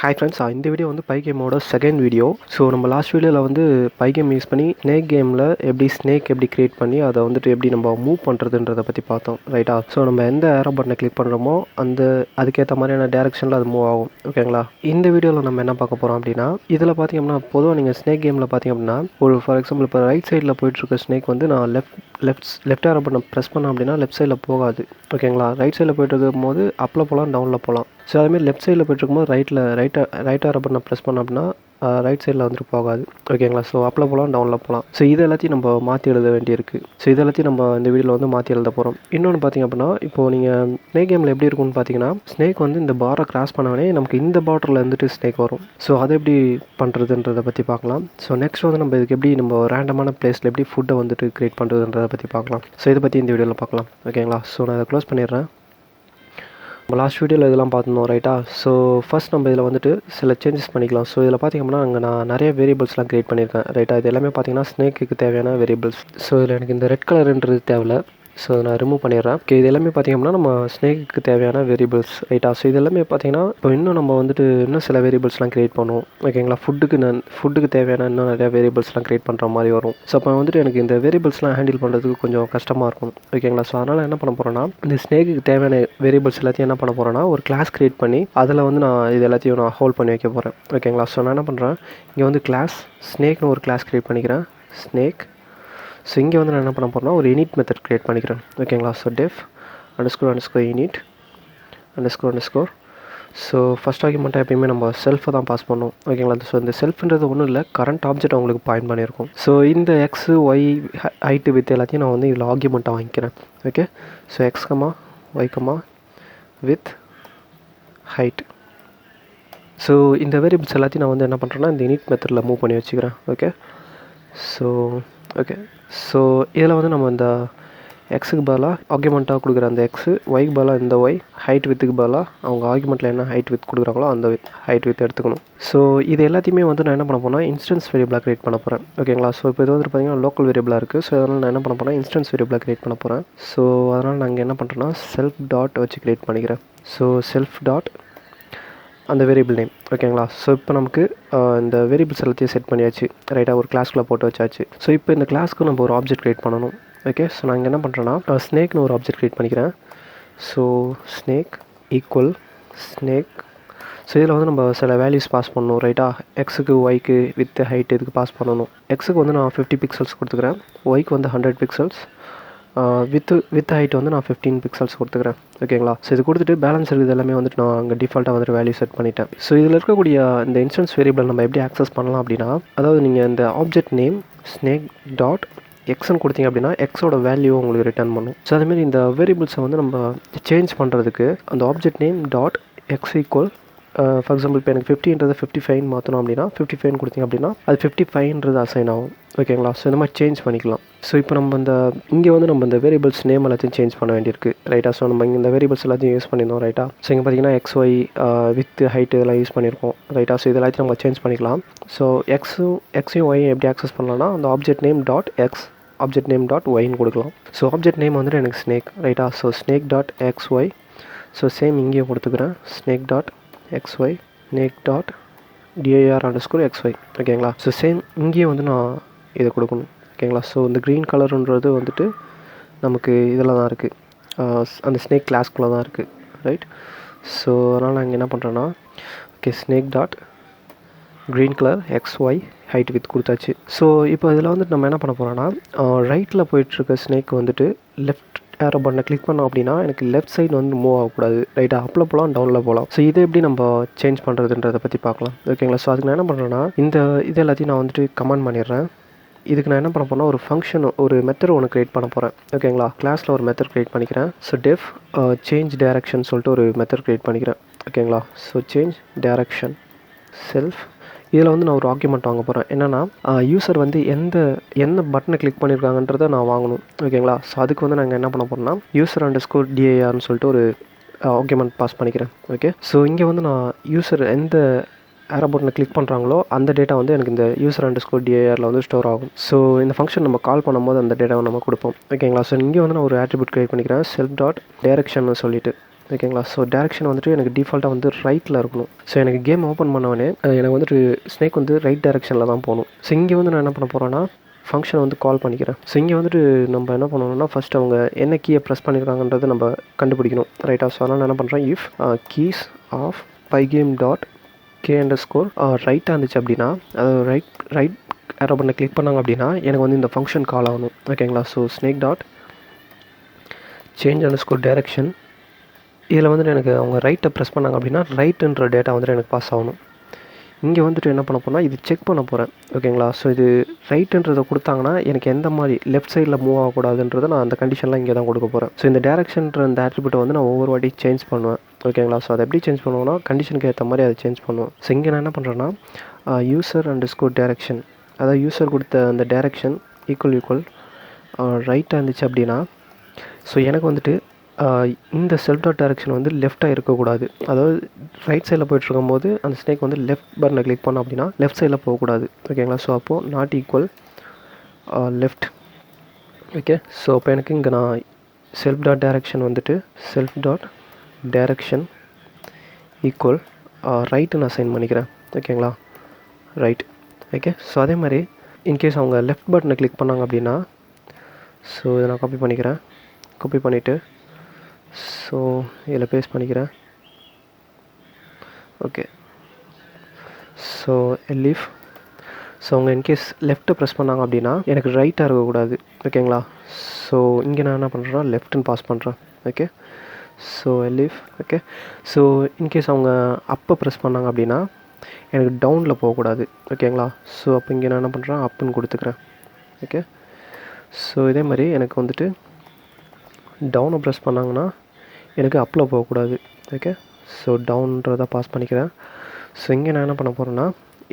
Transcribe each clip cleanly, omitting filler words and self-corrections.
Hi friends, இந்த video வந்து பைகேமோட second video. So நம்ம லாஸ்ட் வீடியோவில் வந்து பைகேம் யூஸ் பண்ணி ஸ்னேக் கேமில் எப்படி கிரியேட் பண்ணி அதை வந்துட்டு எப்படி நம்ம மூவ் பண்ணுறதுன்றதை பற்றி பார்த்தோம், ரைட்டா? ஸோ நம்ம எந்த ஏரோ பட்டனை கிளிக் பண்ணுறோமோ அதுக்கேற்ற மாதிரியான டேரெக்ஷனில் அது மூவ் ஆகும், ஓகேங்களா? இந்த வீடியோவில் நம்ம என்ன பார்க்க போகிறோம் அப்படின்னா, இதில் பார்த்தீங்கன்னா பொதுவாக நீங்கள் ஸ்னேக் கேமில் பார்த்தீங்க அப்படின்னா ஃபார் எக்ஸாம்பிள் இப்போ ரைட் சைடில் போயிட்டுருக்க ஸ்னேக் வந்து நான் லெஃப்ட் ஏரோ பட்டனை ப்ரெஸ் பண்ணோம் அப்படின்னா லெஃப்ட் சைடில் போகாது, ஓகேங்களா? ரைட் சைடில் போயிட்டு இருக்கும்போது அப்பில் போகலாம், டவுனில் போகலாம். ஸோ அதேமாதிரி லெஃப்ட் சைடில் போய்ட்டுருக்கும்போது ரைட் ஏரோ பட்டனை ப்ரெஸ் பண்ணோம் அப்படின்னா ரைட் சைடில் வந்துட்டு போகாது, ஓகேங்களா? ஸோ அப்பில் போகலாம், டவுனில் போகலாம். ஸோ இது எல்லாத்தையும் நம்ம மாற்றி எழுத வேண்டியிருக்கு. ஸோ இது எல்லாத்தையும் நம்ம இந்த வீடியோவில் வந்து மாற்றி எழுத போகிறோம். இன்னொன்று பார்த்திங்க அப்படின்னா, இப்போது நீங்கள் ஸ்னேக் கேமில் எப்படி இருக்கும்னு பார்த்தீங்கன்னா, ஸ்னேக் வந்து இந்த பாரை கிராஸ் பண்ணவனே நமக்கு இந்த பார்டரில் இருந்துட்டு ஸ்னேக் வரும். ஸோ அதை எப்படி பண்ணுறதுன்றதை பற்றி பார்க்கலாம். ஸோ நெக்ஸ்ட் வந்து நம்ம இதுக்கு எப்படி நம்ம ரேண்டமான பிளேஸில் எப்படி ஃபுட்டை வந்துட்டு கிரியேட் பண்ணுறதுன்றதை பற்றி பார்க்கலாம். ஸோ இதை பற்றி இந்த வீடியோவில் பார்க்கலாம், ஓகேங்களா? ஸோ நான் அதை க்ளோஸ் பண்ணிடுறேன். நம்ம லாஸ்ட் வீடியோவில் இதெல்லாம் பார்த்துருந்தோம், ரைட்டா? ஸோ ஃபஸ்ட் நம்ம இதில் வந்துட்டு சில சேஞ்சஸ் பண்ணிக்கலாம். ஸோ இதில் பார்த்திங்கன்னா நான் நிறைய வேரியபிள்ஸ்லாம் க்ரியேட் பண்ணியிருக்கேன், ரைட்டா? இது எல்லாமே பார்த்திங்கன்னா ஸ்னேக்குக்கு தேவையான வேரியபிள்ஸ். ஸோ இதில் எனக்கு இந்த ரெட் கலருன்றது தேவையில்லை. ஸோ நான் ரிமூவ் பண்ணிடுறேன். ஓகே, இது எல்லாமே பார்த்திங்கன்னா நம்ம ஸ்னேக்கு தேவையான வேரியபிள்ஸ், ரைட்டா? ஸோ இது எல்லாமே பார்த்திங்கன்னா இப்போ இன்னும் நம்ம வந்துட்டு இன்னும் சில வேரியபிள்ஸ்லாம் க்ரியேட் பண்ணுவோம், ஓகேங்களா? ஃபுட்டுக்கு தேவையான இன்னும் நிறையா வேரியபிள்ஸ்லாம் க்ரியேட் பண்ணுற மாதிரி வரும். ஸோ அப்போ வந்துட்டு எனக்கு இந்த வேரியபிள்ஸ்லாம் ஹேண்டில் பண்ணுறதுக்கு கொஞ்சம் கஷ்டமாக இருக்கும், ஓகேங்களா? ஸோ அதனால் என்ன பண்ண போகிறேன்னா, இந்த ஸ்னேக்கு தேவையான வேரியபிள்ஸ் எல்லாத்தையும் என்ன பண்ண போகிறேன்னா ஒரு கிளாஸ் க்ரியேட் பண்ணி அதில் வந்து நான் இது எல்லாத்தையும் நான் ஹோல்ட் பண்ணி வைக்க போகிறேன், ஓகேங்களா? ஸோ நான் என்ன பண்ணுறேன், இங்கே வந்து ஸ்னேக்னு ஒரு கிளாஸ் க்ரியேட் பண்ணிக்கிறேன், ஸ்னேக். ஸோ இங்கே வந்து நான் என்ன பண்ண போகிறேன்னா ஒரு init மெத்தட் க்ரியேட் பண்ணிக்கிறேன், ஓகேங்களா? So def __init __. So first ஆர்குமெண்ட்டாக எப்பயுமே நம்ம செல்ஃபை தான் பாஸ் பண்ணோம், ஓகேங்களா? ஸோ இந்த செல்ஃப்ன்றது ஒன்றும் இல்லை, கரண்ட் ஆப்ஜெக்ட் அவங்களுக்கு பாயிண்ட் பண்ணியிருக்கோம். ஸோ இந்த எக்ஸு ஒய் ஹைட்டு வித் எல்லாத்தையும் நான் வந்து இதில் ஆர்குமெண்ட்டாக வாங்கிக்கிறேன், okay? So x y with height. So இந்த வேரியபிள்ஸ் எல்லாத்தையும் நான் வந்து என்ன பண்ணுறேன்னா இந்த init மெத்தடில் மூவ் பண்ணி வச்சுக்கிறேன், ஓகே? ஸோ இதில் வந்து நம்ம இந்த எக்ஸுக்கு பதிலாக ஆர்குமெண்ட்டாக கொடுக்குற அந்த எக்ஸு, ஒய்க்கு பதிலாக இந்த ஒய், ஹைட் வித்துக்கு பதிலாக அவங்க ஆர்குமெண்ட்டில் என்ன ஹைட் வித் கொடுக்குறாங்களோ அந்த ஹைட் வித் எடுத்துக்கணும். ஸோ இது எல்லாத்தையுமே வந்து நான் என்ன பண்ண போனால் இன்ஸ்டன்ஸ் வேரியபிளாக க்ரியேட் பண்ண போகிறேன், ஓகேங்களா? ஸோ இப்போ இது வந்து பார்த்திங்கன்னா லோக்கல் வேரியபிளாக இருக்குது. ஸோ அதனால் நான் என்ன பண்ண போனால் இன்ஸ்டன்ஸ் வேரியபிளாக க்ரியேட் பண்ண போகிறேன். ஸோ அதனால் நான் இங்கே என்ன பண்ணுறேன்னா செல்ஃப் டாட் வச்சு க்ரியேட் பண்ணிக்கிறேன். ஸோ செல்ஃப் டாட் அந்த வேரியபிள் நேம், ஓகேங்களா? ஸோ இப்போ நமக்கு இந்த வேரியபிள்ஸ் எல்லாத்தையும் செட் பண்ணியாச்சு, ரைட்டாக? ஒரு கிளாஸ்க்குள்ளே போட்டு வச்சாச்சு. ஸோ இப்போ இந்த கிளாஸ்க்கு நம்ம ஒரு ஆப்ஜெக்ட் க்ரியேட் பண்ணணும், ஓகே? ஸோ நான் இங்கே என்ன பண்ணுறேன்னா ஸ்னேக்னு ஒரு ஆப்ஜெக்ட் க்ரியேட் பண்ணிக்கிறேன். So snake equal snake. So இதில் வந்து நம்ம சில வேல்யூஸ் பாஸ் பண்ணணும், ரைட்டா? எக்ஸுக்கு ஒய்க்கு வித் ஹைட் இதுக்கு பாஸ் பண்ணணும். எக்ஸுக்கு வந்து நான் 50 பிக்சல்ஸ் கொடுத்துக்கிறேன், ஒய்க்கு வந்து 100 பிக்சல்ஸ், வித் ஹைட் வந்து நான் 15 பிக்சல்ஸ் கொடுத்துக்கிறேன், ஓகேங்களா? ஸோ இது கொடுத்துட்டு பேலன்ஸ் இருக்குது எல்லாமே வந்துட்டு நான் அங்கே டிஃபால்ட்டாக வந்துட்டு வேல்யூ செட் பண்ணிட்டேன். ஸோ இதில் இருக்கக்கூடிய இந்த இன்ஸ்டன்ஸ் வேரியபிள் நம்ம எப்படி ஆக்சஸ் பண்ணலாம் அப்படின்னா, அதாவது நீங்கள் இந்த ஆப்ஜெக்ட் நேம் ஸ்னேக் டாட் எக்ஸ்ன்னு கொடுத்தீங்க அப்படின்னா எக்ஸோட வேல்யூ உங்களுக்கு ரிட்டர்ன் பண்ணும். ஸோ அதேமாதிரி இந்த வேரியபிள்ஸை வந்து நம்ம சேஞ்ச் பண்ணுறதுக்கு அந்த object name dot X equal for example இப்போ எனக்கு 50ன்றது 55 மாற்றணும் அப்படின்னா 55 கொடுத்தீங்க அப்படின்னா அது 55ன்றது அசைன் ஆகும், ஓகேங்களா? ஸோ இந்த மாதிரி சேஞ்ச் பண்ணிக்கலாம். ஸோ இப்போ நம்ம இங்கே வந்து நம்ம இந்த வேரியபிள்ஸ் நேம் எல்லாத்தையும் சேஞ்ச் பண்ண வேண்டியிருக்கு, ரைட்டா? ஸோ நம்ம இங்கே இந்த வேரியபிள்ஸ் எல்லாத்தையும் யூஸ் பண்ணியிருந்தோம், ரைட்டா? ஸோ இங்கே பார்த்தீங்கன்னா எக்ஸ் ஒய் வித் ஹைட் இதெல்லாம் யூஸ் பண்ணியிருக்கோம், ரைட்டா? ஸோ இது எல்லாத்தையும் நம்ம சேஞ்ச் பண்ணிக்கலாம். ஸோ எக்ஸையும் ஒய்யும் எப்படி ஆக்சஸ் பண்ணலாம்னா அந்த object name dot X, object name dot ஒய்ன்னு கொடுக்கலாம். ஸோ ஆப்ஜெக்ட் நேம் வந்துட்டு எனக்கு ஸ்னேக், ரைட்டா? So snake dot X Y. So same இங்கேயும் கொடுத்துக்கிறேன், snake dot xy snake dot dir _ xy, ஓகேங்களா? ஸோ சேம் இங்கேயும் வந்து நான் இதை கொடுக்கணும், ஓகேங்களா? ஸோ இந்த க்ரீன் கலருன்றது வந்துட்டு நமக்கு இதில் தான் இருக்குது, அந்த ஸ்னேக் கிளாஸ்க்குள்ளே தான் இருக்குது, ரைட்? ஸோ அதனால் நான் இங்கே என்ன பண்ணுறேன்னா okay snake dot green colour xy height with கொடுத்தாச்சு. ஸோ இப்போ இதில் வந்துட்டு நம்ம என்ன பண்ண போகிறோன்னா ரைட்டில் போயிட்டுருக்க ஸ்னேக் வந்துட்டு லெஃப்ட் ஏரோ பட்டனை கிளிக் பண்ணோம் அப்படின்னா எனக்கு லெஃப்ட் சைடு வந்து மூவ் ஆகக்கூடாது, ரைட்டாக? அப்பில் போகலாம், டவுனில் போகலாம். ஸோ இதை எப்படி நம்ம சேஞ்ச் பண்ணுறதுன்றதை பற்றி பார்க்கலாம், ஓகேங்களா? ஸோ அதுக்கு நான் என்ன பண்ணுறேன்னா இது எல்லாத்தையும் நான் வந்துட்டு கமெண்ட் பண்ணிடுறேன். இதுக்கு நான் என்ன பண்ண போகிறேன்னா ஒரு ஃபங்க்ஷன் ஒரு மெத்தட் ஒன்று க்ரியேட் பண்ண போகிறேன், ஓகேங்களா? கிளாஸில் ஒரு மெத்தட் க்ரியேட் பண்ணிக்கிறேன். ஸோ டெஃப் சேஞ்ச் டைரக்ஷன் சொல்லிட்டு ஒரு மெத்தட் க்ரியேட் பண்ணிக்கிறேன், ஓகேங்களா? So change direction self. இதில் வந்து நான் ஒரு ஆர்குமெண்ட் வாங்க போகிறேன், என்னென்னா யூசர் வந்து எந்த பட்டனை கிளிக் பண்ணியிருக்காங்கன்றதை நான் வாங்கணும், ஓகேங்களா? ஸோ அதுக்கு வந்து நாங்கள் என்ன பண்ண போகிறோம்னா யூசர் _dir சொல்லிட்டு ஒரு ஆர்குமெண்ட் பாஸ் பண்ணிக்கிறேன், ஓகே? ஸோ இங்கே வந்து நான் யூசர் எந்த ஏரோ பட்டனை கிளிக் பண்ணுறாங்களோ அந்த டேட்டா வந்து எனக்கு இந்த யூசர் _dir வந்து ஸ்டோர் ஆகும். ஸோ இந்த ஃபங்க்ஷன் நம்ம கால் பண்ணும்போது அந்த டேட்டாவை நம்ம கொடுப்போம், ஓகேங்களா? ஸோ இங்கே வந்து நான் ஒரு ஆட்ரிபியூட் க்ரியேட் பண்ணிக்கிறேன், செல்ஃப் டாட் டைரக்ஷன் சொல்லிட்டு, ஓகேங்களா. ஸோ டேரெக்ஷன் வந்துட்டு எனக்கு டிஃபால்ட்டாக வந்து ரைட்டில் இருக்கணும். ஸோ எனக்கு கேம் ஓப்பன் பண்ணவொடனே எனக்கு வந்துட்டு ஸ்னேக் வந்து ரைட் டேரெக்ஷனில் தான் போகணும். ஸோ இங்கே வந்து நான் என்ன பண்ண போகிறேன்னா ஃபங்க்ஷனை வந்து கால் பண்ணிக்கிறேன். ஸோ இங்கே வந்துட்டு நம்ம என்ன பண்ணணும்னா ஃபஸ்ட் அவங்க என்ன கீயை ப்ரெஸ் பண்ணியிருக்காங்கன்றதை நம்ம கண்டுபிடிக்கணும். ரைட்டாக. ஸோ அதனால் நான் என்ன பண்ணுறேன், if keys of pygame dot K underscore ரைட்டாக இருந்துச்சு அப்படின்னா, அதாவது ரைட் ஏரோ பட்டனை கிளிக் பண்ணாங்க அப்படின்னா எனக்கு வந்து இந்த ஃபங்க்ஷன் கால் ஆகணும். ஓகேங்களா. So snake dot change under score direction, இதில் வந்துட்டு எனக்கு அவங்க ரைட்டை ப்ரெஸ் பண்ணாங்க அப்படின்னா ரைட்டுன்ற டேட்டா வந்துட்டு எனக்கு பாஸ் ஆகணும். இங்கே வந்துட்டு என்ன பண்ண போனால் இது செக் பண்ண போகிறேன். ஓகேங்களா. ஸோ இது ரைட்டுன்றதை கொடுத்தாங்கன்னா எனக்கு எந்த மாதிரி லெஃப்ட் சைடில் மூவ் ஆகக்கூடாதுன்றதை நான் அந்த கண்டிஷன்லாம் இங்கே தான் கொடுக்க போகிறேன். ஸோ இந்த டேரெக்ஷன்ற இந்த ஆட்ரிபியூட்டை வந்து நான் ஒவ்வொரு வாட்டி சேஞ்ச் பண்ணுவேன். ஓகேங்களா. ஸோ அதை எப்படி சேஞ்ச் பண்ணுவோன்னா கண்டிஷனுக்கு ஏற்ற மாதிரி அதை சேஞ்ச் பண்ணுவேன். ஸோ இங்கே நான் என்ன பண்ணுறேன்னா யூசர் அண்டர் ஸ்கோர் டேரெக்ஷன், அதாவது யூசர் கொடுத்த அந்த டேரெக்ஷன் ஈக்குவல் ரைட்டாக இருந்துச்சு அப்படின்னா, ஸோ எனக்கு வந்துட்டு இந்த செல்ஃப் டாட் டேரெக்ஷன் வந்து லெஃப்ட்டாக இருக்கக்கூடாது. அதாவது ரைட் சைடில் போய்ட்டுருக்கும்போது அந்த ஸ்னேக் வந்து லெஃப்ட் பட்டனை கிளிக் பண்ணோம் அப்படின்னா லெஃப்ட் சைடில் போகக்கூடாது. ஓகேங்களா. ஸோ அப்போது not equal left. Okay. So அப்போ எனக்கு இங்கே நான் செல்ஃப் டாட் டேரெக்ஷன் வந்துட்டு self dot direction equal right assign பண்ணிக்கிறேன். ஓகேங்களா. ரைட். ஓகே. ஸோ அதே மாதிரி இன்கேஸ் அவங்க லெஃப்ட் பட்டனை கிளிக் பண்ணாங்க அப்படின்னா, ஸோ இதை நான் காப்பி பண்ணிக்கிறேன். காப்பி பண்ணிவிட்டு ஸோ இதில் பேஸ்ட் பண்ணிக்கிறேன். ஓகே. So leaf. ஸோ அவங்க இன்கேஸ் லெஃப்ட்டை ப்ரெஸ் பண்ணாங்க அப்படின்னா எனக்கு ரைட்டாக இருக்கக்கூடாது. ஓகேங்களா. ஸோ இங்கே நான் என்ன பண்ணுறேன்னா லெஃப்ட்டுன்னு பாஸ் பண்ணுறேன். Okay. So leaf. Okay. So in case அவங்க அப்போ ப்ரெஸ் பண்ணாங்க அப்படின்னா எனக்கு டவுனில் போகக்கூடாது. ஓகேங்களா. ஸோ அப்போ இங்கே நான் என்ன பண்ணுறேன், அப்புன்னு கொடுத்துக்கிறேன். ஓகே. ஸோ இதே மாதிரி எனக்கு வந்துட்டு டவுனை ப்ரெஸ் பண்ணாங்கன்னா எனக்கு அப்பில் போகக்கூடாது. ஓகே. ஸோ டவுன்றதை பாஸ் பண்ணிக்கிறேன். ஸோ இங்கே நான் என்ன பண்ண போகிறேன்னா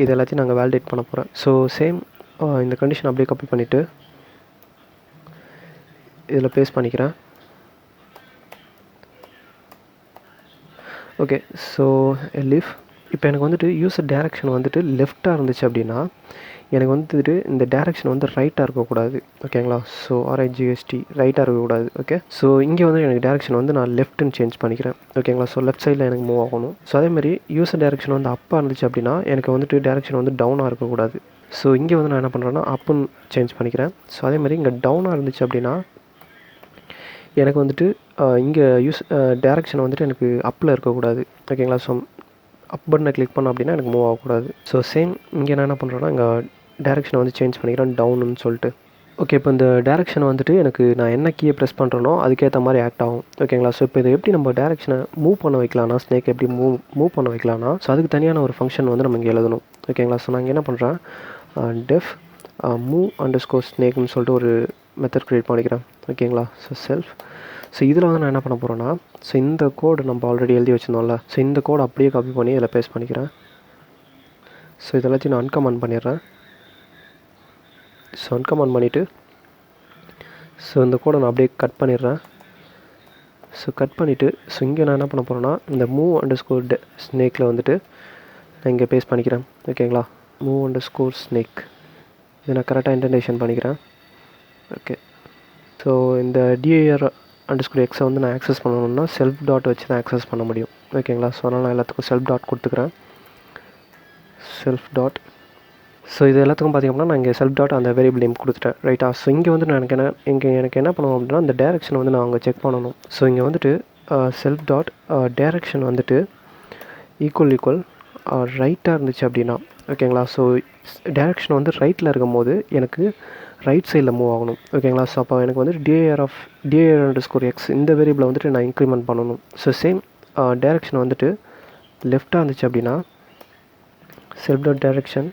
இது எல்லாத்தையும் நாங்கள் வேலிடேட் பண்ண போகிறேன். ஸோ சேம் இந்த கண்டிஷன் அப்படியே காப்பி பண்ணிவிட்டு இதில் பேஸ்ட் பண்ணிக்கிறேன். ஓகே. So leaf. இப்போ எனக்கு வந்துட்டு யூசர் டேரெக்ஷன் வந்துட்டு லெஃப்ட்டாக இருந்துச்சு அப்படின்னா எனக்கு வந்துட்டு இந்த டேரெக்ஷன் வந்து ரைட்டாக இருக்கக்கூடாது. ஓகேங்களா. ஸோ ஆர்ஐஜிஎஸ்டி ரைட்டாக இருக்கக்கூடாது. ஓகே. ஸோ இங்கே வந்து எனக்கு டேரெக்ஷன் வந்து நான் லெஃப்ட்டுன்னு சேஞ்ச் பண்ணிக்கிறேன். ஓகேங்களா. ஸோ லெஃப்ட் சைடில் எனக்கு மூவ் ஆகணும். ஸோ அதேமாதிரி யூசர் டேரெக்ஷன் வந்து அப்பாக இருந்துச்சு அப்படின்னா எனக்கு வந்துட்டு டேரெக்ஷன் வந்து டவுனாக இருக்கக்கூடாது. ஸோ இங்கே வந்து நான் என்ன பண்ணுறேன்னா அப்புன்னு சேஞ்ச் பண்ணிக்கிறேன். ஸோ அதேமாதிரி இங்கே டவுனாக இருந்துச்சு அப்படின்னா எனக்கு வந்துட்டு இங்கே டேரெக்ஷன் வந்துட்டு எனக்கு அப்பில் இருக்கக்கூடாது. ஓகேங்களா. ஸோ அப் பட்டனை கிளிக் பண்ணோம் அப்படின்னா எனக்கு மூவ் ஆகக்கூடாது. ஸோ சேம் இங்கே நான் என்ன பண்ணுறேன்னா இங்கே டேரெக்ஷனை வந்து சேஞ்ச் பண்ணிக்கிறேன் டவுனுன்னு சொல்லிட்டு. ஓகே. இப்போ இந்த டேரெக்ஷன் வந்துட்டு எனக்கு நான் என்ன கீயை ப்ரெஸ் பண்ணுறேனோ அதுக்கேற்ற மாதிரி ஆக்ட் ஆகும். ஓகேங்களா. ஸோ இப்போ இதை எப்படி நம்ம டேரெக்ஷனை மூவ் பண்ண வைக்கலாம்னா ஸ்னேக் எப்படி மூவ் பண்ண வைக்கலாம்னா, ஸோ அதுக்கு தனியான ஒரு ஃபங்க்ஷன் வந்து நம்ம இங்கே எழுதணும். ஓகேங்களா. ஸோ நான் இங்கே என்ன பண்ணுறேன், டெஃப் மூவ் அண்டர் ஸ்கோர் ஸ்னேக்னு சொல்லிட்டு ஒரு மெத்தட் க்ரியேட் பண்ணிக்கிறேன். ஓகேங்களா. So self. ஸோ இதில் வந்து நான் என்ன பண்ண போகிறேன்னா, ஸோ இந்த கோடு நம்ம ஆல்ரெடி எழுதி வச்சுருந்தோம்ல, ஸோ இந்த கோடு அப்படியே காப்பி பண்ணி இதில் பேஸ்ட் பண்ணிக்கிறேன். ஸோ இதெல்லாத்தையும் நான் அன்கமெண்ட் பண்ணிடுறேன். ஸோ அன்கமெண்ட் பண்ணிவிட்டு ஸோ இந்த கோடை நான் அப்படியே கட் பண்ணிடுறேன். ஸோ கட் பண்ணிவிட்டு ஸோ இங்கே நான் என்ன பண்ண போகிறேன்னா இந்த மூவ் அண்டர் ஸ்கோர் ஸ்னேக்கில் வந்துட்டு நான் இங்கே பேஸ்ட் பண்ணிக்கிறேன். ஓகேங்களா. மூவ் அண்டர் ஸ்கோர் ஸ்னேக் இதை நான் கரெக்டாக இன்டென்டேஷன் பண்ணிக்கிறேன். ஓகே. ஸோ இந்த டிஐஆர் அண்டர் ஸ்கோர் எக்ஸை வந்து நான் ஆக்சஸ் பண்ணணும்னா செல்ஃப் டாட் வச்சு தான் ஆக்சஸ் பண்ண முடியும். ஓகேங்களா. ஸோ அதனால் நான் எல்லாத்துக்கும் செல்ஃப் டாட் கொடுத்துக்கிறேன். Self dot. ஸோ இது எல்லாத்துக்கும் பார்த்திங்க அப்படின்னா நான் இங்கே செல்ஃப் டாட் அந்த வேரியபிள் நேம் கொடுத்துட்டேன். ரைட்டா. ஸோ இங்கே வந்து நான் எனக்கு என்ன பண்ணணும் அப்படின்னா இந்த டேரெக்ஷன் வந்து நான் அங்கே செக் பண்ணணும். ஸோ இங்கே வந்துட்டு செல்ஃப் டாட் டேரெக்ஷன் வந்துட்டு ஈக்குவல் ரைட்டாக இருந்துச்சு அப்படின்னா, ஓகேங்களா. ஸோ டேரெக்ஷன் வந்து ரைட்டில் இருக்கும் போது எனக்கு ரைட் சைடில் மூவ் ஆகணும். ஓகேங்களா. ஸோ அப்போ எனக்கு வந்து டிஐஆர் அண்டர் ஸ்கோர் எக்ஸ் இந்த வேரியபிளை வந்துட்டு நான் இன்க்ரிமெண்ட் பண்ணணும். ஸோ சேம் டேரெக்ஷன் வந்துட்டு லெஃப்ட்டாக இருந்துச்சு அப்படின்னா செல்ஃப் டாட் டேரெக்ஷன்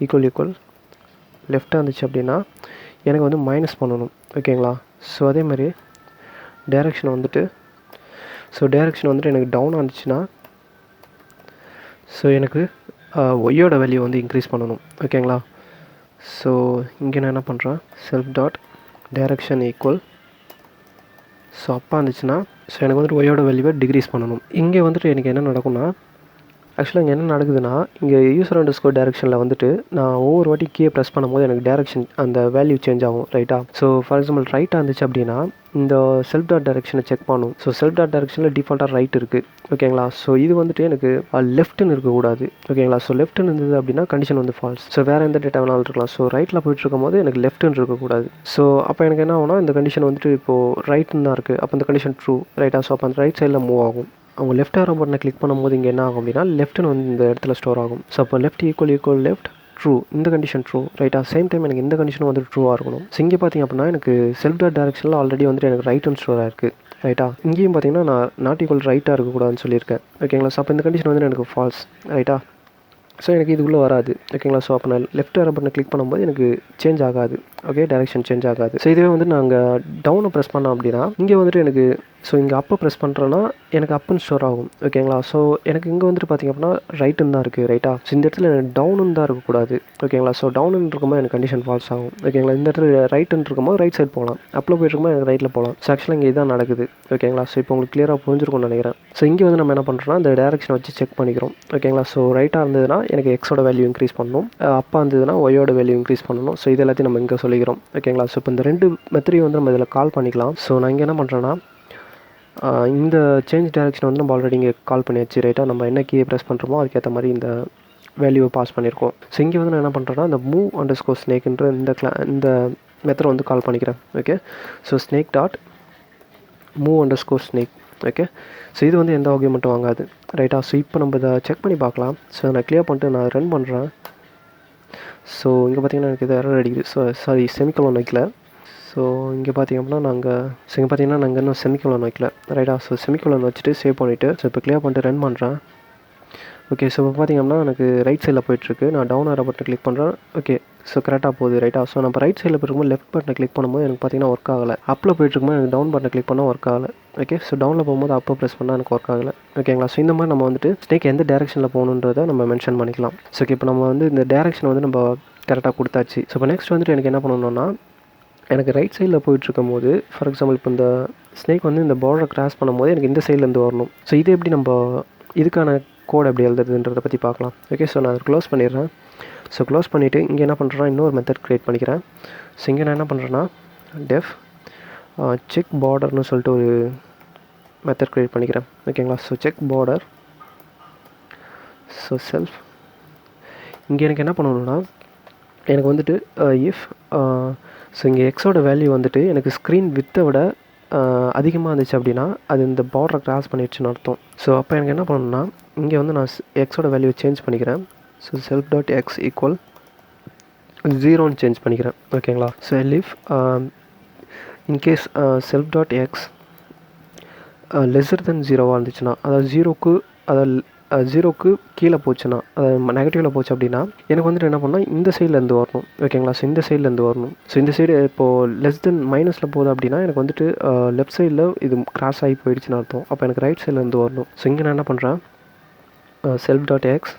ஈக்குவல் லெஃப்ட்டாக இருந்துச்சு அப்படின்னா எனக்கு வந்து மைனஸ் பண்ணணும். ஓகேங்களா. ஸோ அதே மாதிரி டேரெக்ஷன் வந்துட்டு எனக்கு டவுனாக இருந்துச்சுன்னா ஸோ எனக்கு ஒய்யோட வேல்யூ வந்து இன்க்ரீஸ் பண்ணணும். ஓகேங்களா. ஸோ இங்கே நான் என்ன பண்ணுறேன், self dot direction equal so அப்பா இருந்துச்சுன்னா ஸோ எனக்கு வந்துட்டு ஒய்யோட வேல்யூவை டிக்ரீஸ் பண்ணணும். இங்கே வந்துட்டு எனக்கு என்ன நடக்கும்னா ஆக்சுவலாக இங்கே என்ன நடக்குதுன்னா, இங்கே யூசர் அண்டர் ஸ்கோர் டேரெக்ஷனில் வந்துட்டு நான் ஒவ்வொரு வாட்டி கீயை ப்ரெஸ் பண்ணும்போது எனக்கு டேரெக்ஷன் அந்த வேல்யூ சேஞ்ச் ஆகும், ரைட்டா? ஸோ ஃபார் எக்ஸாம்பிள் ரைட்டாக இருந்துச்சு அப்படின்னா இந்த செல்ஃப் டாட் டேரெக்ஷனை செக் பண்ணும். ஸோ செல்ஃப் டாட் டேரெக்ஷனில் டிஃபால்ட்டாக ரைட் இருக்குது, ஓகேங்களா? ஸோ இது வந்துட்டு எனக்கு லெஃப்ட்டுன்னு இருக்கக்கூடாது, ஓகேங்களா? ஸோ லெஃப்ட்டுன்னு இருந்தது அப்படின்னா கண்டிஷன் வந்து ஃபால்ஸ். ஸோ வேறு எந்த டேட்டா வேணாலும் இருக்கலாம். ஸோ ரைட்டில் போயிட்டு இருக்கும்போது எனக்கு லெஃப்ட்டுன்னு இருக்கக்கூடாது. ஸோ அப்போ எனக்கு என்ன ஆகும்னா, இந்த கண்டிஷன் வந்துட்டு இப்போது ரைட்டுன்னு தான் இருக்குது, அப்போ இந்த கண்டிஷன் ட்ரூ, ரைட்டா? ஸோ அப்போ அந்த ரைட் சைடில் மூவ் ஆகும். அவங்க லெஃப்ட் ஆரோ பட்டனை கிளிக் பண்ணும்போது இங்கே என்ன ஆகும் அப்படின்னா லெஃப்ட்னு வந்து இந்த இடத்துல ஸ்டோர் ஆகும். ஸோ அப்போ லெஃப்ட் ஈக்குவல் லெஃப்ட் ட்ரூ, இந்த கண்டிஷன் ட்ரூ, ரைட்டா? சேம் டைம் எனக்கு இந்த கண்டிஷன் வந்து ட்ரூவாக இருக்கணும். ஸோ இங்கே பார்த்திங்க அப்படின்னா எனக்கு செல்ஃப் டாட் டேரெக்ஷனில் ஆல்ரெடி வந்துட்டு எனக்கு ரைட்னு ஸ்டோர் ஆயிருக்கு, ரைட்டா? இங்கேயும் பார்த்தீங்கன்னா நான் நாட் ஈக்குவல் ரைட்டாக இருக்கக்கூடாதுன்னு சொல்லியிருக்கேன், ஓகேங்களா? ஸோ அப்போ இந்த கண்டிஷன் வந்து எனக்கு ஃபால்ஸ், ரைட்டா? ஸோ எனக்கு இதுக்குள்ளே வராது, ஓகேங்களா? ஸோ அப்போ நான் லெஃப்ட் ஆரோ பட்டனை கிளிக் பண்ணும்போது எனக்கு சேஞ்ச் ஆகாது, ஓகே? டேரெக்ஷன் சேஞ்ச் ஆகாது. ஸோ இதுவே வந்து நாங்கள் டவுனை ப்ரெஸ் பண்ணோம் அப்படின்னா இங்கே வந்துட்டு எனக்கு ஸோ இங்கே அப்போ ப்ரெஸ் பண்ணுறேன்னா எனக்கு அப்புன்னு ஸ்டோர் ஆகும், ஓகேங்களா? ஸோ எனக்கு இங்கே வந்துட்டு பார்த்திங்க அப்படின்னா ரைட்டுன்னு தான் இருக்குது, ரைட்டா? ஸோ இந்த இடத்துல எனக்கு டவுனுன்னு தான் இருக்கக்கூடாது, ஓகேங்களா? ஸோ டவுனுன்னு இருக்கும்போது எனக்கு கண்டிஷன் ஃபால்ஸ் ஆகும், ஓகேங்களா? இந்த இடத்துல ரைட்டுன்னு இருக்கும்போது ரைட் சைட் போகலாம், அப்பில் போயிட்டு இருக்கும்போது எனக்கு ரைட்டில் போகலாம். ஸோ ஆக்சுவலாக இங்கே இதுதான் நடக்குது, ஓகேங்களா? ஸோ இப்போ உங்களுக்கு கிளியராக புரிஞ்சிருக்கும்னு நினைக்கிறேன். ஸோ இங்கே வந்து நம்ம என்ன பண்ணுறோம்னா இந்த டேரெக்ஷனை வச்சு செக் பண்ணிக்கிறோம், ஓகேங்களா? ஸோ ரைட்டாக இருந்ததுன்னா எனக்கு எக்ஸோட வேல்யூ இன்க்ரீஸ் பண்ணணும், அப்பா இருந்ததுன்னா ஒய்யோட வேல்யூ இன்க்ரீஸ் பண்ணணும். ஸோ இது எல்லாத்தையும் நம்ம இங்கே சொல்லிக்கிறோம், ஓகேங்களா? ஸோ இப்போ இந்த ரெண்டு மெத்தடையும் வந்து நம்ம இதில் கால் பண்ணிக்கலாம். ஸோ நான் இங்கே என்ன பண்ணுறேன்னா இந்த சேஞ்ச் டேரெக்ஷன் வந்து நம்ம ஆல்ரெடி இங்கே கால் பண்ணியாச்சு, ரைட்டாக? நம்ம என்ன கீயை ப்ரெஸ் பண்ணுறோமோ அதுக்கேற்ற மாதிரி இந்த வேல்யூவை பாஸ் பண்ணியிருக்கோம். ஸோ இங்கே வந்து நான் என்ன பண்ணுறேன்னா இந்த மூவ் அண்டர் ஸ்கோர் ஸ்னேக்குன்ற இந்த மெத்தட் வந்து கால் பண்ணிக்கிறேன், okay? So snake dot move under score snake, okay? So இது வந்து எந்த ஆர்குமெண்ட்டும் வாங்காது, ரைட்டா? ஸோ இப்போ நம்ம இதை செக் பண்ணி பார்க்கலாம். ஸோ நான் கிளியர் பண்ணிட்டு நான் ரன் பண்ணுறேன். ஸோ இங்கே பார்த்தீங்கன்னா எனக்கு இது எரர் அடிக்குது. ஸோ சாரி, செமிகோலன் வைக்கல. ஸோ இங்கே பார்த்திங்க அப்படின்னா நாங்கள் இன்னும் செமிகோலன் வைக்கல, ரைட்டா? ஸோ செமிகோலன் வச்சுட்டு சேவ் பண்ணிவிட்டு ஸோ இப்போ கிளியர் பண்ணிட்டு ரன் பண்ணுறேன், ஓகே? ஸோ இப்போ பார்த்திங்க அப்படின்னா எனக்கு ரைட் சைடில் போயிட்டுருக்கு. நான் டவுன் ஆரோ பட்டனை கிளிக் பண்ணுறேன், ஓகே? ஸோ கரெக்டாக போகுது, ரைட்டா? ஸோ நம்ம ரைட் சைடில் போயிருக்கும்போது லெஃப்ட் பட்டனை கிளிக் பண்ணும்போது எனக்கு பார்த்திங்கன்னா ஒர்க் ஆகலை. அப்பில் போயிட்டுருக்கும்போது எனக்கு டவுன் பட்டனை கிளிக் பண்ணால் ஒர்க் ஆகலை, ஓகே? ஸோ டவுனில் போகும்போது அப்போ ப்ரெஸ் பண்ணால் எனக்கு ஒர்க் ஆகலை, ஓகேங்களா? ஸோ இந்த மாதிரி நம்ம வந்துட்டு ஸ்னேக் எந்த டேரெக்ஷனில் போகணுன்றதை நம்ம மென்ஷன் பண்ணிக்கலாம். ஸோ ஓகே, இப்போ நம்ம வந்து இந்த டேரெக்ஷன் வந்து நம்ம கரெக்டாக கொடுத்தாச்சு. ஸோ இப்போ நெக்ஸ்ட் வந்துட்டு எனக்கு என்ன பண்ணணும்னா எனக்கு ரைட் சைடில் போயிட்டுருக்கும் போது ஃபார் எக்ஸாம்பிள் இப்போ இந்த ஸ்னேக் வந்து இந்த பார்டரை கிராஸ் பண்ணும்போது எனக்கு இந்த சைட்லேருந்து வரணும். ஸோ இது எப்படி நம்ம இதுக்கான கோட் எப்படி எழுதுறதுன்றதை பற்றி பார்க்கலாம், ஓகே? ஸோ நான் அதை க்ளோஸ் பண்ணிடுறேன். ஸோ க்ளோஸ் பண்ணிவிட்டு இங்கே என்ன பண்ணுறேன்னா இன்னொரு மெத்தட் க்ரியேட் பண்ணிக்கிறேன். ஸோ இங்கே நான் என்ன பண்ணுறேன்னா டெஃப் செக் பார்டர்னு சொல்லிட்டு ஒரு மெத்தட் க்ரியேட் பண்ணிக்கிறேன், ஓகேங்களா? So check border, so self இங்கே எனக்கு என்ன பண்ணணுன்னா எனக்கு வந்துட்டு இஃப் ஸோ இங்கே எக்ஸோட வேல்யூ வந்துட்டு எனக்கு ஸ்க்ரீன் வித்தை விட அதிகமாக இருந்துச்சு அப்படின்னா அது இந்த பார்டரை கிராஸ் பண்ணிடுச்சுன்னு அர்த்தம். ஸோ அப்போ எனக்கு என்ன பண்ணணும்னா இங்கே வந்து நான் எக்ஸோட வேல்யூ சேஞ்ச் பண்ணிக்கிறேன். So self dot X equal 0ன்னு சேஞ்ச் பண்ணிக்கிறேன், ஓகேங்களா? So leave in case self dot X lesser than 0வாக இருந்துச்சுன்னா அதாவது 0க்கு கீழே போச்சுன்னா அதாவது நெகட்டிவில் போச்சு அப்படின்னா எனக்கு வந்துட்டு என்ன பண்ணால் இந்த சைட்லேருந்து வரணும், ஓகேங்களா? ஸோ இந்த சைட்லேருந்து வரணும். ஸோ இந்த சைடு இப்போது லெஸ் தென் மைனஸில் போகுது அப்படின்னா எனக்கு வந்துட்டு லெஃப்ட் சைடில் இது கிராஸ் ஆகி போயிடுச்சுன்னு அர்த்தம். அப்போ எனக்கு ரைட் சைட்லேருந்து வரணும். ஸோ இங்கே நான் என்ன பண்ணுறேன் self dot X,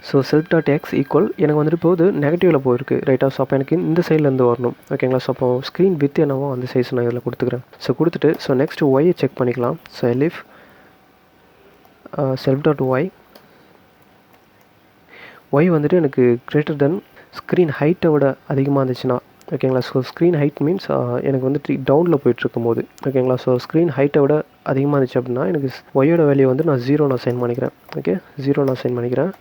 so self dot X equal எனக்கு வந்துட்டு இப்போது நெகட்டிவில் போயிருக்கு, ரைட்டா? ஸோ அப்போ எனக்கு இந்த சைட்லேருந்து வரணும், ஓகேங்களா? ஸோ அப்போ ஸ்க்ரீன் வித் என்னவோ அந்த சைஸ் நான் இதில் கொடுத்துக்கிறேன். ஸோ கொடுத்துட்டு ஸோ நெக்ஸ்ட்டு ஒய்யை செக் பண்ணிக்கலாம். So elif self dot y வந்துட்டு எனக்கு கிரேட்டர் தென் ஸ்க்ரீன் ஹைட்டை விட அதிகமாக இருந்துச்சுன்னா, ஓகேங்களா? ஸோ ஸ்க்ரீன் ஹைட் மீன்ஸ் எனக்கு வந்துட்டு டவுனில் போயிட்டுருக்கும் போது, ஓகேங்களா? ஸோ ஸ்க்ரீன் ஹைட்டை விட அதிகமாக இருந்துச்சு அப்படின்னா எனக்கு ஒய்யோட வேல்யூ வந்து நான் 0 நான் சைன் பண்ணிக்கிறேன், ஓகே? 0 நான் சைன் பண்ணிக்கிறேன்.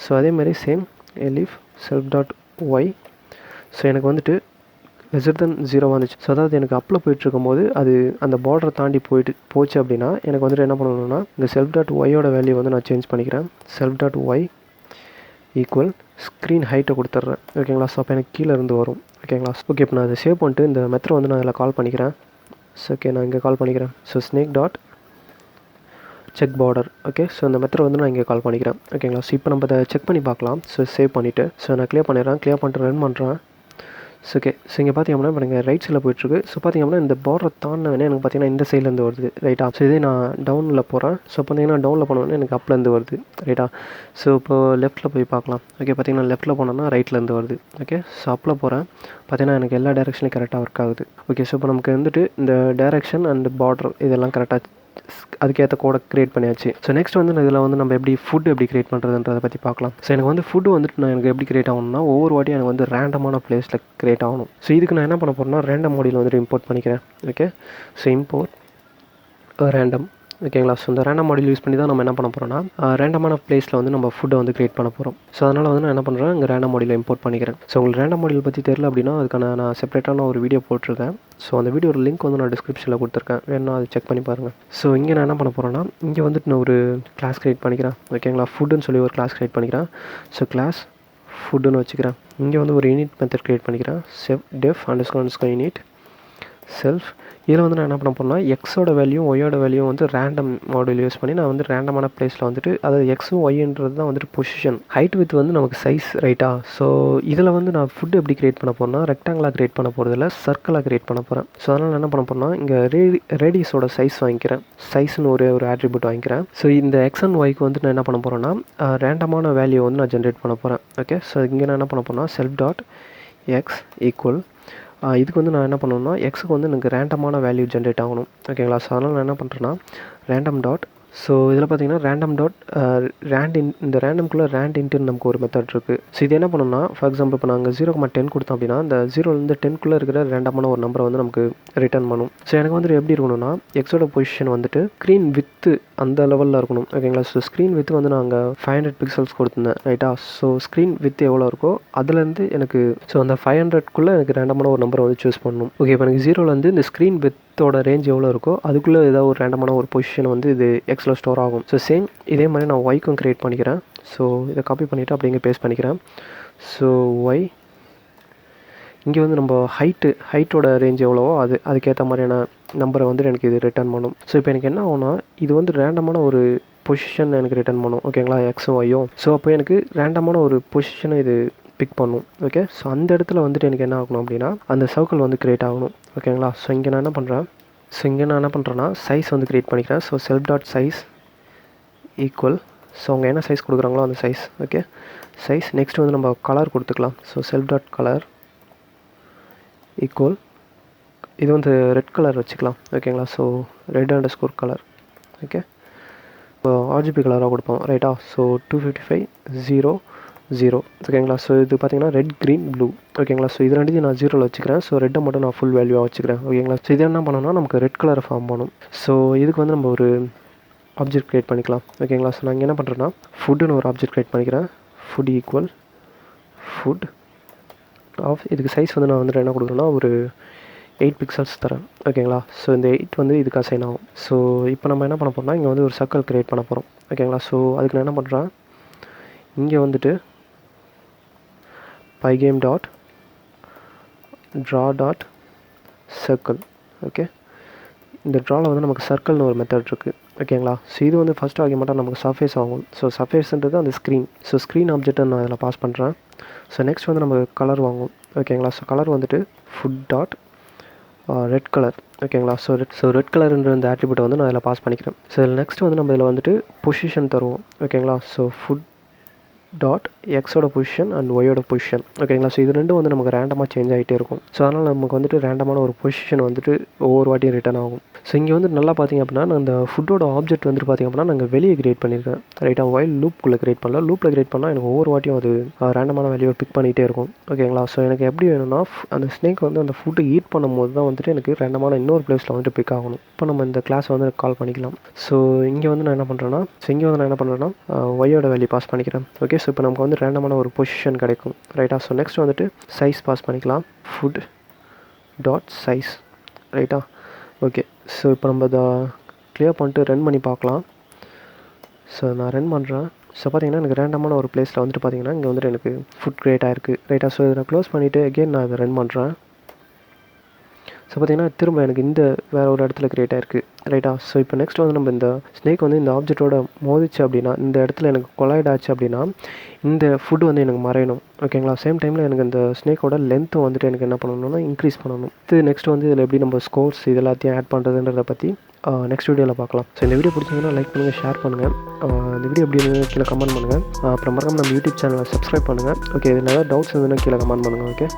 ஸோ அதேமாதிரி same elif self dot y, so எனக்கு வந்துட்டு லெஸ்ஸர் தென் 0வாக இருந்துச்சு. ஸோ அதாவது எனக்கு அப்பில் போயிட்டுருக்கும் போது அது அந்த பார்டரை தாண்டி போச்சு அப்படின்னா எனக்கு வந்துட்டு என்ன பண்ணணும்னா இந்த செல்ஃப் டாட் ஒய்யோட வேல்யூ வந்து நான் சேஞ்ச் பண்ணிக்கிறேன். Self dot Y equal screen ஹைட்டை கொடுத்துட்றேன், ஓகேங்களா? ஸோ அப்போ எனக்கு கீழே இருந்து வரும், ஓகேங்களா? ஓகே, இப்போ நான் அதை சேவ் பண்ணிட்டு இந்த மெத்தட் வந்து நான் இதில் கால் பண்ணிக்கிறேன். ஸோ ஓகே, நான் இங்கே கால் பண்ணிக்கிறேன். So snake dot check border, okay? So இந்த மெத்தட் வந்து நான் இங்கே கால் பண்ணிக்கிறேன், ஓகேங்களா? ஸோ இப்போ நம்ம அதை செக் பண்ணி பார்க்கலாம். ஸோ சேவ் பண்ணிவிட்டு ஸோ நான் கிளியர் பண்ணிடுறேன். கிளியர் பண்ணிட்டு ரன் பண்ணுறேன். ஸோ ஓகே, ஸோ இங்கே பார்த்திங்க அப்படின்னா இப்போ நீங்கள் ரைட் சைடில் போயிட்டுருக்கு. ஸோ பார்த்திங்க அப்படின்னா இந்த பார்டரை தாண்டினே எனக்கு பார்த்திங்கன்னா இந்த சைட்லேருந்து வருது, ரைட்டா? ஸோ இதே நான் டவுனில் போகிறேன். ஸோ பார்த்திங்கன்னா டவுனில் போனோடனே எனக்கு அப்லேருந்து வருது, ரைட்டா? ஸோ இப்போ லெஃப்ட்டில் போய் பார்க்கலாம். ஓகே, பார்த்திங்கன்னா லெஃப்ட்டில் போனோன்னா ரைட்லேருந்து வருது, ஓகே? ஸோ அப்பில் போகிறேன். பார்த்திங்கன்னா எனக்கு எல்லா டேரெக்ஷன்லையும் கரெக்டாக ஒர்க் ஆகுது, ஓகே? ஸோ இப்போ நமக்கு வந்துட்டு இந்த டேரெக்ஷன் அண்ட் பார்டர் இதெல்லாம் கரெக்டாக அதுக்கேற்ற கோடை க்ரியேட் பண்ணியாச்சு. ஸோ நெக்ஸ்ட் வந்து இதில் வந்து நம்ம எப்படி ஃபுட் எப்படி க்ரியேட் பண்ணுறதுன்றதை பற்றி பார்க்கலாம். ஸோ எனக்கு வந்து ஃபுட்டு வந்துட்டு நான் எனக்கு எப்படி க்ரியேட் ஆகணும்னா ஒவ்வொரு வாட்டியும் எனக்கு வந்து ரேண்டமான ப்ளேஸில் க்ரியேட் ஆகணும். ஸோ இதுக்கு நான் என்ன பண்ண போகிறேன்னா ரேண்டம் மாடியூல் வந்துட்டு இம்போர்ட் பண்ணிக்கிறேன். Okay, so import random. ஓகேங்களா, ஸோ இந்த ரேண்டம் மாடியூல் யூஸ் பண்ணி தான் நம்ம என்ன பண்ண போகிறோம்னா ரேண்டமான ப்ளேஸில் வந்து நம்ம ஃபுட்டை வந்து க்ரியேட் பண்ண போகிறோம். ஸோ அதனால் வந்து நான் என்ன பண்ணுறேன், இங்கே ரேண்டம் மாடியூலை இம்போர்ட் பண்ணிக்கிறேன். ஸோ உங்களுக்கு ரேண்டம் மாடியூல் பற்றி தெரியல அப்படின்னா அதுக்கான நான் செப்பரேட்டான ஒரு வீடியோ போட்டிருக்கேன். ஸோ அந்த வீடியோட லிங்க் வந்து நான் டிஸ்கிரிப்ஷனில் கொடுத்துருக்கேன், வேணும்னா அதை செக் பண்ணி பாருங்கள். ஸோ இங்கே நான் என்ன பண்ண போகிறேன்னா இங்கே வந்துட்டு நான் ஒரு கிளாஸ் க்ரியேட் பண்ணிக்கிறேன். ஓகேங்களா, ஃபுட்டுன்னு சொல்லி ஒரு கிளாஸ் க்ரியேட் பண்ணிக்கிறேன். ஸோ கிளாஸ் ஃபுட்டுன்னு வச்சுக்கிறேன். இங்கே வந்து ஒரு யூனிட் மெத்தட் க்ரியேட் பண்ணிக்கிறேன். Def __ unit self. இதில் வந்து நான் என்ன பண்ண போகிறேன்னா எக்ஸோட வேல்யூ ஒய்யோட வேல்யூ வந்து ரேண்டம் மாடியூல் யூஸ் பண்ணி நான் வந்து ரேண்டமான ப்ளேஸில் வந்துட்டு அதாவது எக்ஸும் ஒய்ன்றது தான் வந்துட்டு பொசிஷன், ஹைட் வித் வந்து நமக்கு சைஸ், ரைட்டா. ஸோ இதில் வந்து நான் ஃபுட் எப்படி க்ரியேட் பண்ண போகிறேன்னா ரெக்டாங்கிளாக க்ரியேட் பண்ண போகிறதில்ல, சர்க்கிளாக க்ரியேட் பண்ண போகிறேன். ஸோ அதனால் என்ன பண்ண போகிறேன்னா இங்கே ரேடியஸோட சைஸ் வாங்கிக்கிறேன், சைஸ்னு ஒரு ஆட்ரிபியூட் வாங்கிக்கிறேன். ஸோ இந்த எக்ஸ் அண்ட் ஒய்க்கு வந்து நான் என்ன பண்ண போகிறேன்னா ரேண்டமான வேல்யூ வந்து நான் ஜென்ரேட் பண்ண போகிறேன். ஓகே, ஸோ இங்கே நான் என்ன பண்ண போகிறேன்னா self.x ஈக்குவல் இதுக்கு வந்து நான் என்ன பண்ணணும்னா எக்ஸுக்கு வந்து எனக்கு ரேண்டமான வேல்யூ ஜென்ரேட் ஆகணும். ஓகேங்களா, ஸோ அதனால் நான் என்ன பண்ணுறேன்னா ரேண்டம் டாட். ஸோ இதில் பார்த்தீங்கன்னா ரேண்டம் டாட் இந்த ரேண்டம்குள்ளே ரேண்ட் இன்ட்டுன்னு நமக்கு ஒரு மெத்தட் இருக்குது. ஸோ இது என்ன பண்ணணும்னா ஃபார் எக்ஸாம்பிள் இப்போ நாங்கள் 0,10 கொடுத்தோம் அப்படின்னா இந்த 0லேருந்து 10க்குள்ளே இருக்கிற ரேண்டமான ஒரு நம்பரை வந்து நமக்கு ரிட்டர்ன் பண்ணும். ஸோ எனக்கு வந்துட்டு எப்படி இருக்கணும்னா எக்ஸோட பொசிஷன் வந்துட்டு ஸ்க்ரீன் வித்து அந்த லெவலில் இருக்கணும். ஓகேங்களா, ஸோ ஸ்க்ரீன் வித்து வந்து நாங்கள் 500 பிக்சல்ஸ் கொடுத்துருந்தேன், ரைட்டா. ஸோ ஸ்க்ரீன் வித் எவ்வளோ இருக்கோ அதுலேருந்து எனக்கு ஸோ அந்த 500க்குள்ளே எனக்கு ரேண்டமான ஒரு நம்பரை வந்து சூஸ் பண்ணணும். ஓகே, இப்போ எனக்கு 0லேருந்து இந்த ஸ்க்ரீன் வித்தோட ரேஞ்ச் எவ்வளோ இருக்கோ அதுக்குள்ளே ஏதாவது ஒரு ரேண்டமான ஒரு பொசிஷன் வந்து இது எக்ஸில் ஸ்டோர் ஆகும். ஸோ சேம் இதே மாதிரி நான் ஒய்க்கும் க்ரியேட் பண்ணிக்கிறேன். ஸோ இதை காப்பி பண்ணிவிட்டு அப்படிங்க பேஸ்ட் பண்ணிக்கிறேன். ஸோ ஒய் இங்கே வந்து நம்ம ஹைட்டோட ரேஞ்ச் எவ்வளவோ அதுக்கேற்ற மாதிரியான நம்பரை வந்துட்டு எனக்கு இது ரிட்டர்ன் பண்ணும். ஸோ இப்போ எனக்கு என்ன ஆகும்னா இது வந்து ரேண்டமான ஒரு பொசிஷன் எனக்கு ரிட்டர்ன் பண்ணும். ஓகேங்களா, எக்ஸும் ஒய்யும். ஸோ அப்போ எனக்கு ரேண்டமான ஒரு பொசிஷனை இது பிக் பண்ணும். ஓகே, ஸோ அந்த இடத்துல வந்துட்டு எனக்கு என்ன ஆகணும் அப்படின்னா அந்த சர்க்கிள் வந்து க்ரியேட் ஆகணும். ஓகேங்களா, ஸோ இங்கே நான் என்ன பண்ணுறேன்னா சைஸ் வந்து க்ரியேட் பண்ணிக்கிறேன். ஸோ self.size ஈக்குவல் ஸோ அவங்க என்ன சைஸ் கொடுக்குறாங்களோ அந்த சைஸ். Okay, size. நெக்ஸ்ட் வந்து நம்ம கலர் கொடுத்துக்கலாம். ஸோ self.color ஈக்குவல் இது வந்து ரெட் கலர் வச்சுக்கலாம். ஓகேங்களா, ஸோ red_color கலர். ஓகே, இப்போ ஆர்ஜிபி கலராக கொடுப்போம், ரைட்டா. ஸோ 255:0:0. ஓகேங்களா, ஸோ இது பார்த்தீங்கன்னா ரெட் க்ரீன் ப்ளூ. ஓகேங்களா, ஸோ இது ரெண்டுத்தையும் நான் 0ல் வச்சுக்கிறேன். ஸோ ரெட்டை மட்டும் நான் ஃபுல் வேல்யூவாக வச்சுக்கிறேன். ஓகேங்களா, ஸோ இது என்ன பண்ணணும்னா நமக்கு ரெட் கலரை ஃபார்ம் பண்ணும். ஸோ இதுக்கு வந்து நம்ம ஒரு ஆப்ஜெக்ட் க்ரியேட் பண்ணிக்கலாம். ஓகேங்களா, ஸோ நான் இங்கே என்ன பண்ணுறேன்னா ஃபுட்டுன்னு ஒரு ஆப்ஜெக்ட் க்ரியேட் பண்ணிக்கிறேன். ஃபுட் ஈக்குவல் ஃபுட் ஆஃப் இதுக்கு சைஸ் வந்து நான் வந்துட்டு என்ன கொடுக்குறேன்னா ஒரு 8 பிக்சல்ஸ் தரேன். ஓகேங்களா, ஸோ இந்த 8 வந்து இதுக்கு அசைன் ஆகும். ஸோ இப்போ நம்ம என்ன பண்ண போகிறோம்னா இங்கே வந்து ஒரு சர்க்கிள் க்ரியேட் பண்ண போகிறோம். ஓகேங்களா, ஸோ அதுக்கு நான் என்ன பண்ணுறேன் இங்கே வந்துட்டு Pygame .draw.circle. ஓகே, இந்த ட்ராவில் வந்து நமக்கு சர்க்கிள்னு ஒரு மெத்தட் இருக்குது. ஓகேங்களா, ஸோ இது வந்து ஃபஸ்ட் ஆர்குமெண்ட்டாக நமக்கு சர்ஃபேஸ் ஆகும். ஸோ சர்ஃபேஸ்ன்றது அந்த ஸ்க்ரீன். ஸோ ஸ்க்ரீன் ஆப்ஜெக்ட்டை நான் இதில் பாஸ் பண்ணுறேன். ஸோ நெக்ஸ்ட் வந்து நம்ம கலர் வாங்கும். ஓகேங்களா, ஸோ கலர் வந்துட்டு food. Red colour. ஓகேங்களா, ஸோ ரெட் கலர்ன்ற இந்த ஆட்ரிபியூட்டை வந்து நான் இதில் பாஸ் பண்ணிக்கிறேன். ஸோ இதில் நெக்ஸ்ட் வந்து நம்ம இதில் வந்துட்டு பொசிஷன் தருவோம். ஓகேங்களா, ஸோ food.xோட பொசிஷன் அண்ட் ஒய்யோட பொசிஷன். ஓகேங்களா, ஸோ இது ரெண்டும் வந்து நமக்கு ரேண்டமாக சேஞ்ச் ஆகிட்டே இருக்கும். ஸோ அதனால் நமக்கு வந்துட்டு ரேண்டமான ஒரு பொசிஷன் வந்துட்டு ஒவ்வொரு வாட்டியும் ரிட்டர்ன் ஆகும். ஸோ இங்கே வந்து நல்லா பார்த்திங்க அப்படின்னா நான் அந்த ஃபுட்டோட ஆப்ஜெக்ட் வந்துட்டு பார்த்திங்க அப்படின்னா நாங்கள் வெளியே க்ரியேட் பண்ணியிருக்கேன், ரைட்டாக. ஒயில் லூப்புக்குள்ளே க்ரியேட் பண்ணல, லூப்பில் க்ரியேட் பண்ணால் எனக்கு ஒவ்வொரு வாட்டியும் அது ரேண்டமான வேல்யூவை பிக் பண்ணிகிட்டே இருக்கும். ஓகேங்களா, ஸோ எனக்கு எப்படி வேணும்னா அந்த ஸ்னேக் வந்து அந்த ஃபுட்டை ஈட் பண்ணும்போது தான் வந்துட்டு எனக்கு ரேண்டமான இன்னொரு ப்ளேஸில் வந்துட்டு பிக் ஆகணும். இப்போ நம்ம இந்த கிளாஸை வந்து கால் பண்ணிக்கலாம். ஸோ இங்கே வந்து நான் என்ன பண்ணுறேன்னா ஒய்யோட வேல்யூ பாஸ் பண்ணிக்கிறேன். ஓகே, ஸோ இப்போ நமக்கு வந்து ரேண்டமான ஒரு பொசிஷன் கிடைக்கும், ரைட்டா. ஸோ நெக்ஸ்ட் வந்துட்டு சைஸ் பாஸ் பண்ணிக்கலாம். food.size, ரைட்டா. ஓகே, ஸோ இப்போ நம்ம இதை க்ளியர் பண்ணிட்டு ரன் பண்ணி பார்க்கலாம். ஸோ நான் ரன் பண்ணுறேன். ஸோ பார்த்தீங்கன்னா எனக்கு ரேண்டமான ஒரு ப்ளேஸில் வந்துட்டு பார்த்தீங்கன்னா இங்கே வந்துட்டு எனக்கு ஃபுட் க்ரியேட் ஆகிருக்கு, ரைட்டா. ஸோ இதை நான் க்ளோஸ் பண்ணிவிட்டு அகெயின் நான் இதை ரன் பண்ணுறேன். ஸோ பார்த்தீங்கன்னா திரும்ப எனக்கு இந்த வேறு ஒரு இடத்துல க்ரியேட் ஆகிருக்கு, ரைட்டா. ஸோ இப்போ நெக்ஸ்ட் வந்து நம்ம இந்த ஸ்னேக் வந்து இந்த ஆப்ஜெக்டோட மோதிச்சு அப்படின்னா இந்த இடத்துல எனக்கு கொலைட் ஆச்சு அப்படின்னா இந்த ஃபுட் வந்து எனக்கு மறையணும். ஓகேங்களா, சேம் டைமில் எனக்கு இந்த ஸ்னேக்கோட லென்த்தும் வந்துட்டு எனக்கு என்ன பண்ணணும்னா இன்க்ரீஸ் பண்ணணும். இது நெக்ஸ்ட் வந்து இதில் எப்படி நம்ம ஸ்கோர்ஸ் இது எல்லாத்தையும் ஆட் பண்ணுறதுன்றதை பற்றி நெக்ஸ்ட் வீடியோவில் பார்க்கலாம். ஸோ இந்த வீடியோ பிடிச்சிங்கன்னா லைக் பண்ணுங்கள், ஷேர் பண்ணுங்கள். இந்த வீடியோ எப்படி இருந்தது கீழே கமெண்ட் பண்ணுங்கள். அப்புறம் மறக்காம நம்ம யூடியூப் சேனலை சப்ஸ்கிரைப் பண்ணுங்கள். ஓகே, இதில் ஏதாவது டவுட்ஸ் இருந்ததுன்னா கீழே கமெண்ட் பண்ணுங்கள். ஓகே.